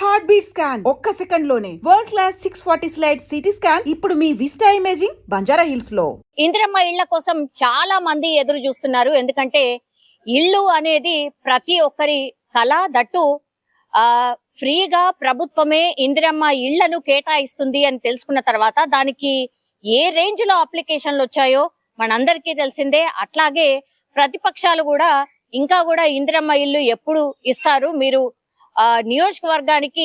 Heart beat scan ఒక్క second లోనే world class 640 slide CT scan ఇప్పుడు మీ విస్టా ఇమేజింగ్ బంజారా హిల్స్ లో. ఇందిరమ్మ ఇళ్ల కోసం చాలా మంది ఎదురు చూస్తున్నారు. ఎందుకంటే ఇల్లు అనేది ప్రతి ఒక్కరి కళ. దట్టు ఫ్రీగా ప్రభుత్వమే ఇందిరమ్మ ఇళ్లను కేటాయిస్తుంది అని తెలుసుకున్న తర్వాత దానికి ఏ రేంజ్ లో అప్లికేషన్లు వచ్చాయో మనందరికీ తెలిసిందే. అట్లాగే ప్రతిపక్షాలు కూడా ఇంకా కూడా ఇందిరమ్మ ఇల్లు ఎప్పుడు ఇస్తారు, మీరు నియోజకవర్గానికి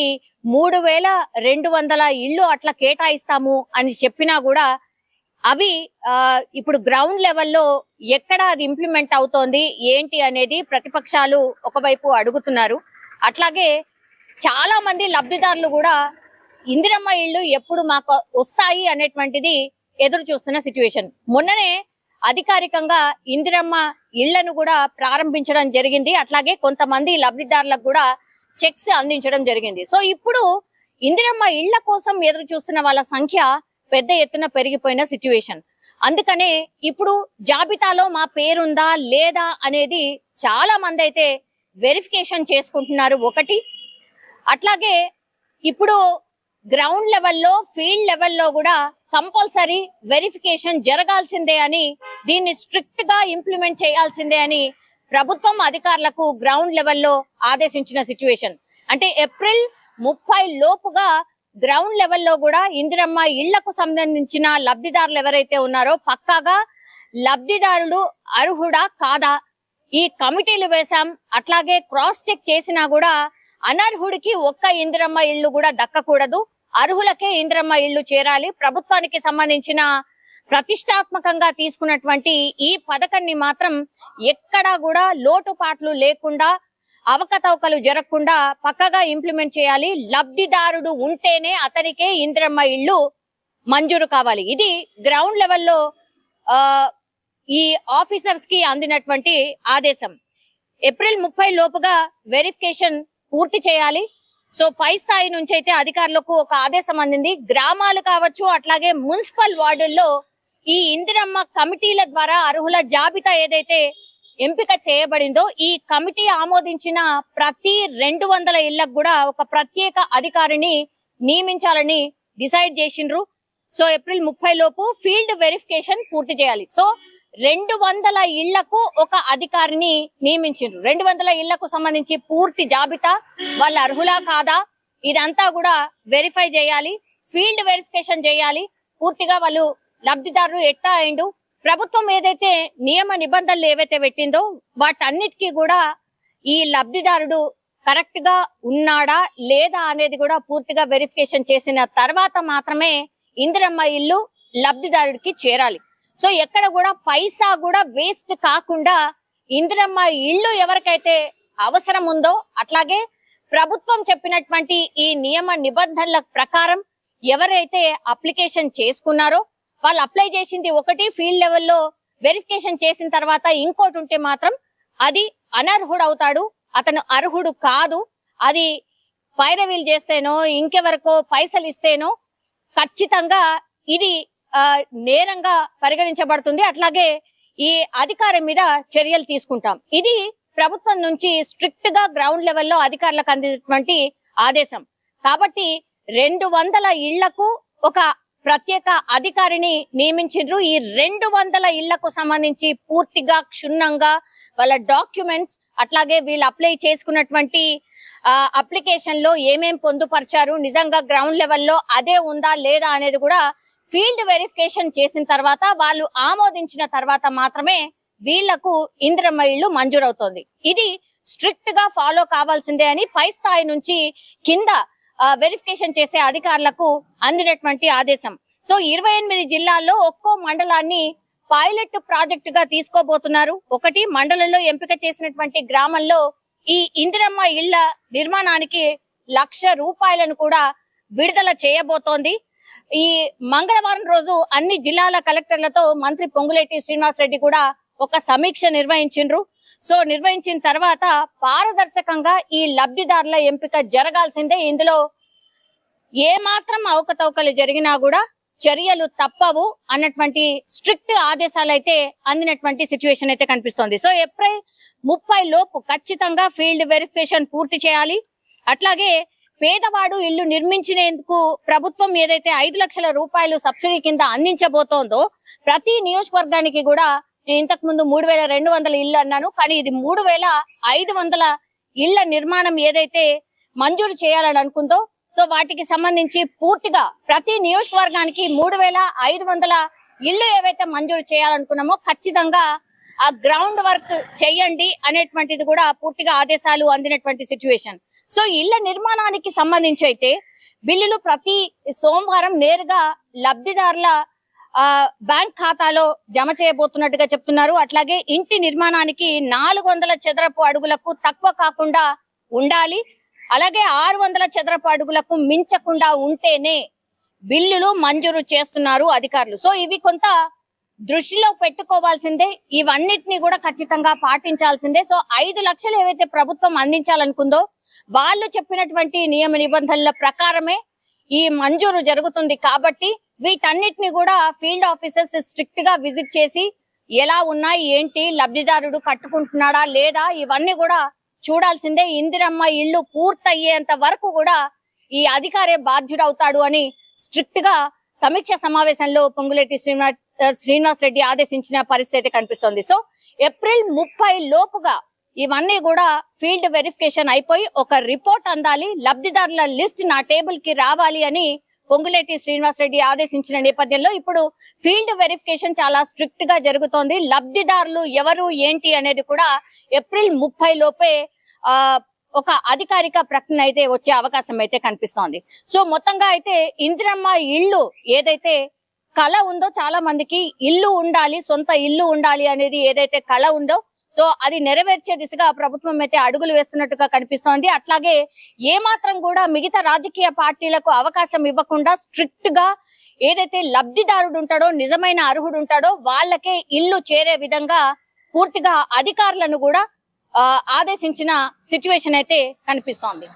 3200 ఇళ్లు అట్లా కేటాయిస్తాము అని చెప్పినా కూడా అవి ఇప్పుడు గ్రౌండ్ లెవెల్లో ఎక్కడ అది ఇంప్లిమెంట్ అవుతోంది ఏంటి అనేది ప్రతిపక్షాలు ఒకవైపు అడుగుతున్నారు. అట్లాగే చాలా మంది లబ్ధిదారులు కూడా ఇందిరమ్మ ఇళ్లు ఎప్పుడు మాకు వస్తాయి అనేటువంటిది ఎదురు చూస్తున్న సిచ్యువేషన్. మొన్ననే అధికారికంగా ఇందిరమ్మ ఇళ్లను కూడా ప్రారంభించడం జరిగింది. అట్లాగే కొంతమంది లబ్ధిదారులకు కూడా చెక్స్ అందించడం జరిగింది. సో ఇప్పుడు ఇందిరమ్మ ఇళ్ల కోసం ఎదురు చూస్తున్న వాళ్ళ సంఖ్య పెద్ద ఎత్తున పెరిగిపోయిన సిచ్యువేషన్. అందుకనే ఇప్పుడు జాబితాలో మా పేరుందా లేదా అనేది చాలా మంది అయితే వెరిఫికేషన్ చేసుకుంటున్నారు. ఒకటి అట్లాగే ఇప్పుడు గ్రౌండ్ లెవెల్లో ఫీల్డ్ లెవెల్లో కూడా కంపల్సరీ వెరిఫికేషన్ జరగాల్సిందే అని, దీన్ని స్ట్రిక్ట్ గా ఇంప్లిమెంట్ చేయాల్సిందే అని ప్రభుత్వం అధికారులకు గ్రౌండ్ లెవెల్లో ఆదేశించిన సిచ్యువేషన్. అంటే ఏప్రిల్ 30 లోపుగా గ్రౌండ్ లెవెల్లో కూడా ఇందిరమ్మ ఇళ్లకు సంబంధించిన లబ్ధిదారులు ఎవరైతే ఉన్నారో పక్కాగా లబ్ధిదారులు అర్హుడా కాదా ఈ కమిటీలు వేశాం. అట్లాగే క్రాస్ చెక్ చేసినా కూడా అనర్హుడికి ఒక్క ఇందిరమ్మ ఇళ్లు కూడా దక్కకూడదు, అర్హులకే ఇందిరమ్మ ఇళ్లు చేరాలి. ప్రభుత్వానికి సంబంధించిన ప్రతిష్టాత్మకంగా తీసుకున్నటువంటి ఈ పథకాన్ని మాత్రం ఎక్కడా కూడా లోటుపాట్లు లేకుండా అవకతవకలు జరగకుండా పక్కగా ఇంప్లిమెంట్ చేయాలి. లబ్ధిదారుడు ఉంటేనే అతనికే ఇందిరమ్మ ఇళ్లు మంజూరు కావాలి. ఇది గ్రౌండ్ లెవెల్లో ఈ ఆఫీసర్స్ కి అందినటువంటి ఆదేశం. ఏప్రిల్ 30 లోపుగా వెరిఫికేషన్ పూర్తి చేయాలి. సో పై స్థాయి నుంచి అయితే అధికారులకు ఒక ఆదేశం అందింది. గ్రామాలు కావచ్చు, అట్లాగే మున్సిపల్ వార్డుల్లో ఈ ఇందిరమ్మ కమిటీల ద్వారా అర్హుల జాబితా ఏదైతే ఎంపిక చేయబడిందో ఈ కమిటీ ఆమోదించిన ప్రతి 200 ఇళ్లకు కూడా ఒక ప్రత్యేక అధికారిని నియమించాలని డిసైడ్ చేసిండ్రు. సో ఏప్రిల్ 30 లోపు ఫీల్డ్ వెరిఫికేషన్ పూర్తి చేయాలి. సో 200 ఇళ్లకు ఒక అధికారిని నియమించిండ్రు. 200 ఇళ్లకు సంబంధించి పూర్తి జాబితా వాళ్ళ అర్హులా కాదా ఇదంతా కూడా వెరిఫై చేయాలి, ఫీల్డ్ వెరిఫికేషన్ చేయాలి. పూర్తిగా వాళ్ళు లబ్ధిదారులు ఎట్టా అయిండు, ప్రభుత్వం ఏదైతే నియమ నిబంధనలు ఏవైతే పెట్టిందో వాటన్నిటికీ కూడా ఈ లబ్ధిదారుడు కరెక్ట్ గా ఉన్నాడా లేదా అనేది కూడా పూర్తిగా వెరిఫికేషన్ చేసిన తర్వాత మాత్రమే ఇందిరమ్మ ఇల్లు లబ్ధిదారుడికి చేరాలి. సో ఎక్కడ కూడా పైసా కూడా వేస్ట్ కాకుండా ఇందిరమ్మ ఇల్లు ఎవరికైతే అవసరం ఉందో అట్లాగే ప్రభుత్వం చెప్పినటువంటి ఈ నియమ నిబంధనల ప్రకారం ఎవరైతే అప్లికేషన్ చేసుకున్నారో వాళ్ళు అప్లై చేసింది ఒకటి, ఫీల్డ్ లెవెల్లో వెరిఫికేషన్ చేసిన తర్వాత ఇంకోటి ఉంటే మాత్రం అది అనర్హుడు అవుతాడు, అతను అర్హుడు కాదు. అది పైరవీలు చేస్తేనో ఇంకెవరికో పైసలు ఇస్తేనో ఖచ్చితంగా ఇది నేరంగా పరిగణించబడుతుంది. అట్లాగే ఈ అధికారం మీద చర్యలు తీసుకుంటాం. ఇది ప్రభుత్వం నుంచి స్ట్రిక్ట్ గా గ్రౌండ్ లెవెల్లో అధికారులకు అందినటువంటి ఆదేశం. కాబట్టి 200 ఇళ్లకు ఒక ప్రత్యేక అధికారిని నియమించిండ్రు. ఈ 200 ఇళ్లకు సంబంధించి పూర్తిగా క్షుణ్ణంగా వాళ్ళ డాక్యుమెంట్స్ అట్లాగే వీళ్ళు అప్లై చేసుకున్నటువంటి అప్లికేషన్ లో ఏమేం పొందుపరిచారు, నిజంగా గ్రౌండ్ లెవెల్లో అదే ఉందా లేదా అనేది కూడా ఫీల్డ్ వెరిఫికేషన్ చేసిన తర్వాత వాళ్ళు ఆమోదించిన తర్వాత మాత్రమే వీళ్లకు ఇందిరమ్మ ఇళ్లు మంజూరవుతోంది. ఇది స్ట్రిక్ట్ గా ఫాలో కావాల్సిందే అని పై స్థాయి నుంచి కింద వెరిఫికేషన్ చేసే అధికారులకు అందినటువంటి ఆదేశం. సో 28 జిల్లాల్లో ఒక్కో మండలాన్ని పైలట్ ప్రాజెక్ట్ గా తీసుకోబోతున్నారు. ఒకటి మండలంలో ఎంపిక చేసినటువంటి గ్రామంలో ఈ ఇందిరమ్మ ఇళ్ల నిర్మాణానికి 1,00,000 రూపాయలను కూడా విడుదల చేయబోతోంది. ఈ మంగళవారం రోజు అన్ని జిల్లాల కలెక్టర్లతో మంత్రి పొంగులేటి శ్రీనివాస్ రెడ్డి కూడా ఒక సమీక్ష నిర్వహించిండ్రు. సో నిర్వహించిన తర్వాత పారదర్శకంగా ఈ లబ్ధిదారుల ఎంపిక జరగాల్సిందే. ఇందులో ఏ మాత్రం అవకతవకలు జరిగినా కూడా చర్యలు తప్పవు అన్నటువంటి స్ట్రిక్ట్ ఆదేశాలు అయితే అందినటువంటి సిచ్యువేషన్ అయితే కనిపిస్తోంది. సో ఏప్రిల్ 30 లోపు ఖచ్చితంగా ఫీల్డ్ వెరిఫికేషన్ పూర్తి చేయాలి. అట్లాగే పేదవాడు ఇల్లు నిర్మించినందుకు ప్రభుత్వం ఏదైతే 5 లక్షల రూపాయలు సబ్సిడీ కింద అందించబోతోందో ప్రతి నియోజకవర్గానికి కూడా, నేను ఇంతకు ముందు 3,200 ఇల్లు అన్నాను, కానీ ఇది 3,500 ఇళ్ల నిర్మాణం ఏదైతే మంజూరు చేయాలని అనుకుందో, సో వాటికి సంబంధించి పూర్తిగా ప్రతి నియోజకవర్గానికి 3,500 ఇల్లు ఏవైతే మంజూరు చేయాలనుకున్నామో ఖచ్చితంగా ఆ గ్రౌండ్ వర్క్ చేయండి అనేటువంటిది కూడా పూర్తిగా ఆదేశాలు అందినటువంటి సిచ్యువేషన్. సో ఇళ్ల నిర్మాణానికి సంబంధించి అయితే బిల్లులు ప్రతి సోమవారం నేరుగా లబ్ధిదారుల బ్యాంక్ ఖాతాలో జమ చేయబోతున్నట్టుగా చెప్తున్నారు. అట్లాగే ఇంటి నిర్మాణానికి 400 చదరపు అడుగులకు తక్కువ కాకుండా ఉండాలి, అలాగే 600 చదరపు అడుగులకు మించకుండా ఉంటేనే బిల్లులు మంజూరు చేస్తున్నారు అధికారులు. సో ఇవి కొంత దృష్టిలో పెట్టుకోవాల్సిందే, ఇవన్నిటిని కూడా ఖచ్చితంగా పాటించాల్సిందే. సో 5 లక్షలు ఏవైతే ప్రభుత్వం అందించాలనుకుందో వాళ్ళు చెప్పినటువంటి నియమ నిబంధనల ప్రకారమే ఈ మంజూరు జరుగుతుంది. కాబట్టి వీటన్నిటిని కూడా ఫీల్డ్ ఆఫీసర్స్ స్ట్రిక్ట్ గా విజిట్ చేసి ఎలా ఉన్నాయి ఏంటి, లబ్ధిదారుడు కట్టుకుంటున్నాడా లేదా, ఇవన్నీ కూడా చూడాల్సిందే. ఇందిరమ్మ ఇల్లు పూర్తయ్యేంత వరకు కూడా ఈ అధికారే బాధ్యుడవుతాడు అని స్ట్రిక్ట్ గా సమీక్ష సమావేశంలో పొంగులేటి శ్రీనివాస్ రెడ్డి ఆదేశించిన పరిస్థితి కనిపిస్తోంది. సో ఏప్రిల్ 30 లోపుగా ఇవన్నీ కూడా ఫీల్డ్ వెరిఫికేషన్ అయిపోయి ఒక రిపోర్ట్ అందాలి, లబ్ధిదారుల లిస్ట్ నా టేబుల్ కి రావాలి అని పొంగులేటి శ్రీనివాస్ రెడ్డి ఆదేశించిన నేపథ్యంలో ఇప్పుడు ఫీల్డ్ వెరిఫికేషన్ చాలా స్ట్రిక్ట్ గా జరుగుతోంది. లబ్ధిదారులు ఎవరు ఏంటి అనేది కూడా ఏప్రిల్ 30 లోపే ఒక అధికారిక ప్రకటన అయితే వచ్చే అవకాశం అయితే కనిపిస్తోంది. సో మొత్తంగా అయితే ఇందిరమ్మ ఇల్లు ఏదైతే కళ ఉందో, చాలా మందికి ఇల్లు ఉండాలి, సొంత ఇల్లు ఉండాలి అనేది ఏదైతే కళ ఉందో, సో అది నెరవేర్చే దిశగా ప్రభుత్వం అయితే అడుగులు వేస్తున్నట్టుగా కనిపిస్తోంది. అట్లాగే ఏమాత్రం కూడా మిగతా రాజకీయ పార్టీలకు అవకాశం ఇవ్వకుండా స్ట్రిక్ట్ గా ఏదైతే లబ్ధిదారుడు ఉంటాడో, నిజమైన అర్హుడు ఉంటాడో వాళ్ళకే ఇల్లు చేరే విధంగా పూర్తిగా అధికారులను కూడా ఆదేశించిన సిచ్యువేషన్ అయితే కనిపిస్తోంది.